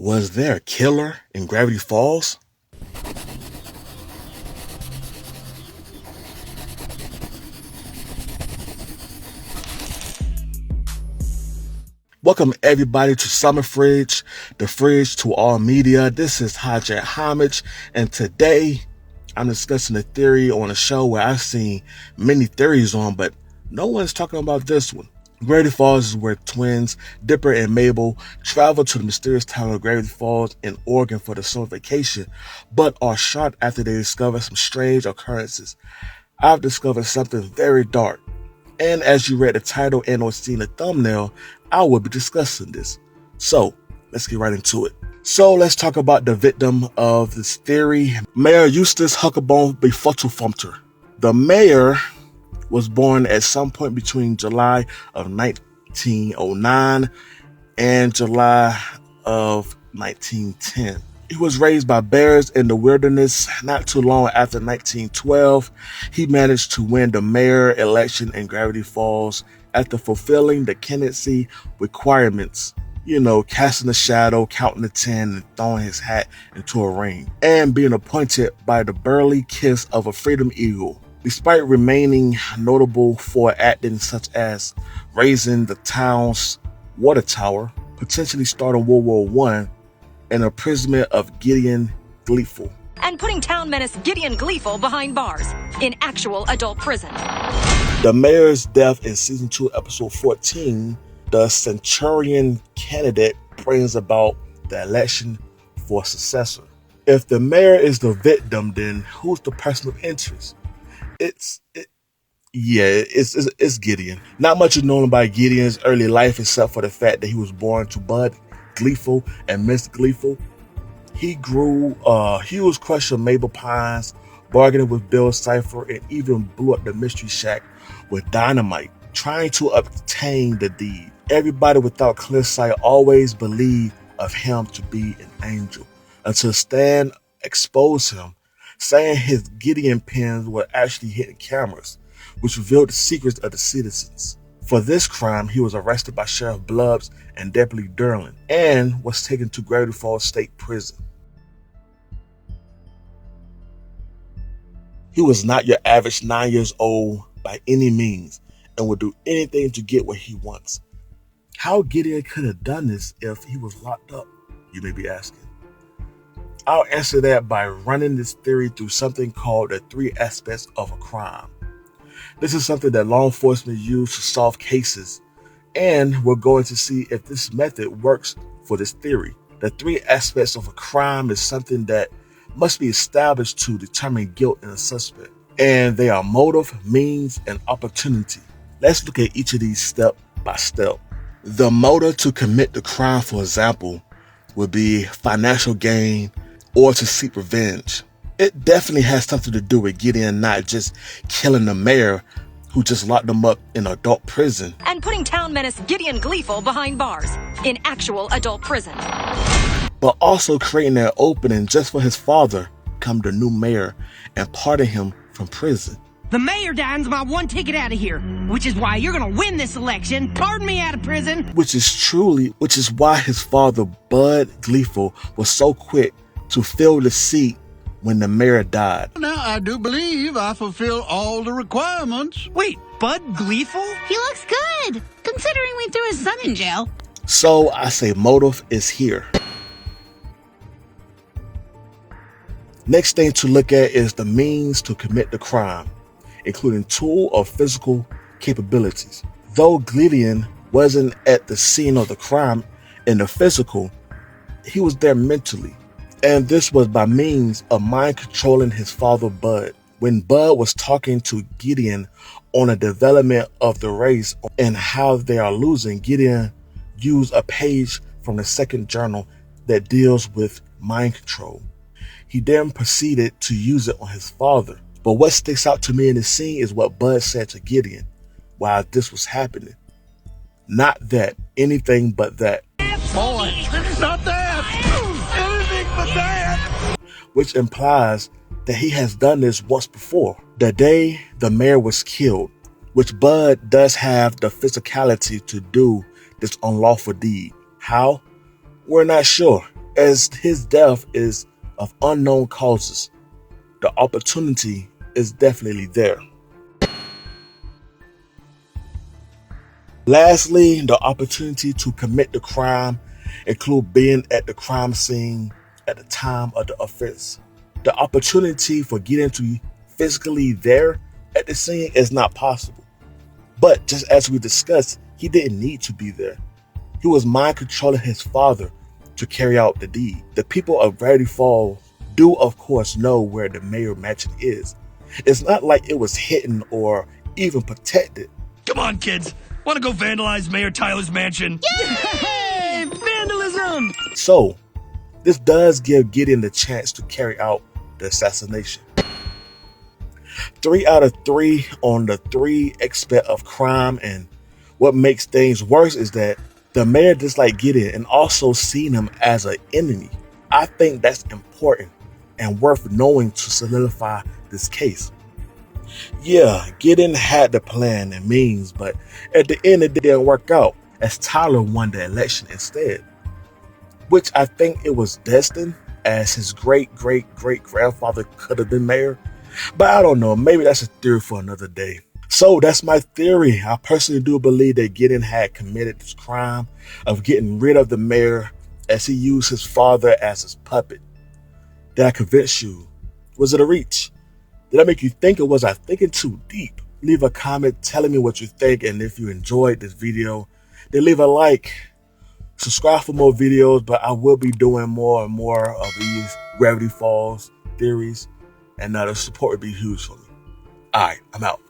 Was there a killer in Gravity Falls? Welcome everybody to SummerFridge, the fridge to all media. This is Hijack Homage, and today I'm discussing a theory on a show where I've seen many theories on, but no one's talking about this one. Gravity Falls is where twins Dipper and Mabel travel to the mysterious town of Gravity Falls in Oregon for the summer vacation, but are shocked after they discover some strange occurrences. I've discovered something very dark, and as you read the title and or seen the thumbnail, I will be discussing this. So let's get right into it. So let's talk about the victim of this theory, Mayor Eustace Huckabone Befuddlefumter. The mayor was born at some point between July of 1909 and July of 1910. He was raised by bears in the wilderness. Not too long after 1912, he managed to win the mayor election in Gravity Falls after fulfilling the candidacy requirements. Casting a shadow, counting to 10, and throwing his hat into a ring, and being appointed by the burly kiss of a freedom eagle. Despite remaining notable for acting such as raising the town's water tower, potentially starting World War I, and imprisonment of Gideon Gleeful. And putting town menace Gideon Gleeful behind bars in actual adult prison. The mayor's death in season 2, episode 14, the Centurion candidate brings about the election for a successor. If the mayor is the victim, then who's the person of interest? It's Gideon. Not much is known about Gideon's early life except for the fact that he was born to Bud Gleeful and Miss Gleeful. He was crushing Mabel Pines, bargaining with Bill Cipher, and even blew up the Mystery Shack with dynamite, trying to obtain the deed. Everybody without clear sight always believed of him to be an angel, until Stan exposed him, saying his Gideon pins were actually hidden cameras, which revealed the secrets of the citizens. For this crime, he was arrested by Sheriff Blubbs and Deputy Derlin, and was taken to Gravity Falls State Prison. He was not your average 9 years old by any means, and would do anything to get what he wants. How Gideon could have done this if he was locked up, you may be asking. I'll answer that by running this theory through something called the 3 aspects of a crime. This is something that law enforcement use to solve cases, and we're going to see if this method works for this theory. The 3 aspects of a crime is something that must be established to determine guilt in a suspect, and they are motive, means, and opportunity. Let's look at each of these step by step. The motive to commit the crime, for example, would be financial gain or to seek revenge. It definitely has something to do with Gideon not just killing the mayor who just locked him up in adult prison, and putting town menace Gideon Gleeful behind bars in actual adult prison, but also creating an opening just for his father to become the new mayor and pardon him from prison. The mayor dine's my one ticket out of here, which is why you're gonna win this election. Pardon me out of prison. Which is why his father, Bud Gleeful, was so quick to fill the seat when the mayor died. Now, I do believe I fulfill all the requirements. Wait, Bud Gleeful? He looks good, considering we threw his son in jail. So I say motive is here. Next thing to look at is the means to commit the crime, including tool or physical capabilities. Though Gideon wasn't at the scene of the crime in the physical, he was there mentally. And this was by means of mind controlling his father, Bud. When Bud was talking to Gideon on the development of the race and how they are losing, Gideon used a page from the second journal that deals with mind control. He then proceeded to use it on his father. But what sticks out to me in this scene is what Bud said to Gideon while this was happening. Not that, anything but that. Boy, not that! Anything but that! Which implies that he has done this once before. The day the mayor was killed, which Bud does have the physicality to do this unlawful deed. How? We're not sure. as his death is of unknown causes, the opportunity is definitely there. Lastly, the opportunity to commit the crime include being at the crime scene at the time of the offense. The opportunity for getting to physically there at the scene is not possible. But just as we discussed, he didn't need to be there. He was mind controlling his father to carry out the deed. The people of Gravity Falls do of course know where the mayor mansion is. It's not like it was hidden or even protected. Come on, kids. Want to go vandalize Mayor Tyler's mansion? Hey, vandalism! So, this does give Gideon the chance to carry out the assassination. 3 out of 3 on the 3 aspect of crime, and what makes things worse is that the mayor disliked Gideon and also seen him as an enemy. I think that's important and worth knowing to solidify this case. Yeah, Gideon had the plan and means, but at the end it didn't work out as Tyler won the election instead. Which I think it was destined, as his great-great-great-grandfather could have been mayor. But I don't know, maybe that's a theory for another day. So that's my theory. I personally do believe that Gideon had committed this crime of getting rid of the mayor as he used his father as his puppet. Did I convince you? Was it a reach? Did I make you think, or was I thinking too deep? Leave a comment telling me what you think, and if you enjoyed this video, then leave a like. Subscribe for more videos, but I will be doing more and more of these Gravity Falls theories, and the support would be huge for me. Alright, I'm out.